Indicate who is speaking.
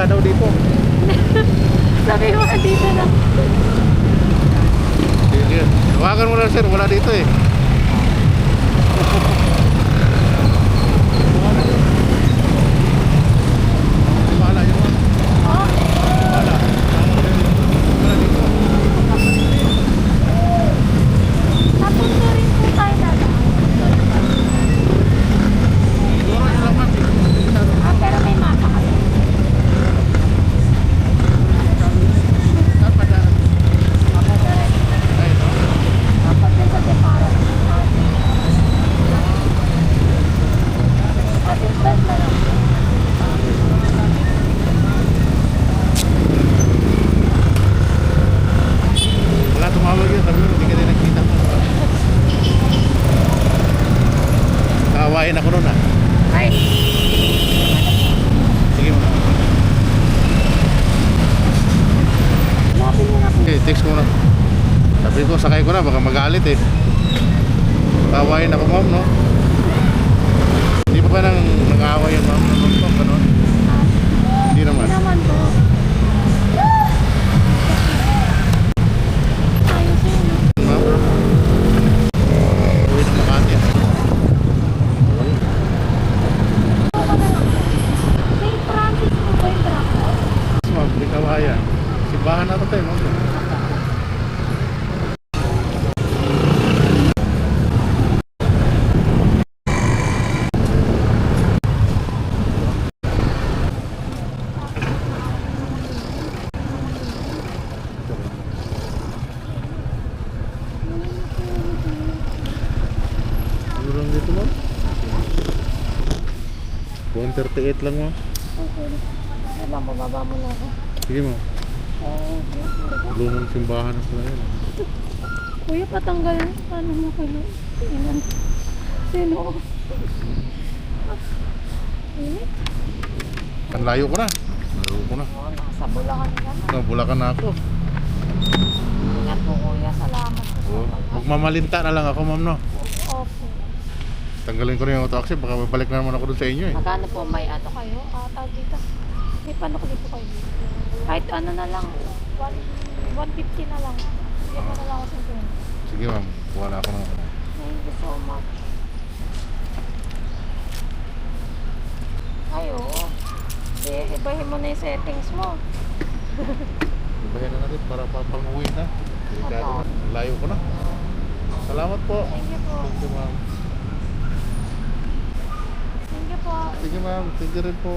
Speaker 1: wala daw dito.
Speaker 2: Sabi mo dito na.
Speaker 1: Sige, tawagan mo lang sir, wala dito eh. Wala yun.
Speaker 2: Oh?
Speaker 1: Wala. Wala dito.
Speaker 2: Napunta rin po tayo dada.
Speaker 1: Siguro yun lang ma'am.
Speaker 2: Ah, pero may mapa kayo.
Speaker 1: Saan pa daan?
Speaker 2: Mapunta rin.
Speaker 1: Ay, no?
Speaker 2: Mapunta sa Depara. Assistant na lang.
Speaker 1: Wala tumawag yun, sabi mo, hindi ka din nakita mo. Kawain ako nun ah.
Speaker 2: Ay!
Speaker 1: Sige mo na.
Speaker 2: Hanapin mo na po.
Speaker 1: Okay, text mo na. Sabi ko, sakay ko na, baka magalit eh. Kawain ako ma'am, no? Hindi pa ba nang-aaway yung ma'am? Ganun? Hindi naman.
Speaker 2: Hindi naman po. Ayos yun.
Speaker 1: Ma'am? Uwi ng Makati ah.
Speaker 2: St. Francis po ba yung drop off?
Speaker 1: Ma'am, hindi kawayan. Simbahan na ito tayo, ma'am. Ano lang dito, ma'am? 138 lang, ma'am.
Speaker 2: Okay. Alam mo, baba mo na ako.
Speaker 1: Sige, ma'am. Lumang simbahan na pala yun.
Speaker 2: Kuya, patanggal na. Paano mo kayo? Tingnan. Sino? Init?
Speaker 1: Ang layo ko na. Layo ko na.
Speaker 2: Oo, nasa Bulacan ka na.
Speaker 1: Bulacan na ako.
Speaker 2: Ingat po kuya, salamat po.
Speaker 1: Oh, magmamalinta na lang ako, ma'am, no?
Speaker 2: Opo.
Speaker 1: Tanggalin ko rin yung taxi, baka babalik na naman ako dun sa inyo eh.
Speaker 2: Magkano po may ano kayo? Tawag dito. May panukli po kayo. Kahit ano na lang. 150 na lang. Bigyan mo na lang ako sa ito.
Speaker 1: Sige, ma'am. Wala ako na.
Speaker 2: Thank you so much. Ay, oo. Ibahin mo na yung settings mo.
Speaker 1: Ibahin na natin para papanguwi na. Delikado na. Layo ko na. Salamat po.
Speaker 2: Thank you po.
Speaker 1: Thank you, ma'am.
Speaker 2: Thank you po.
Speaker 1: Sige, ma'am. Thank you rin po.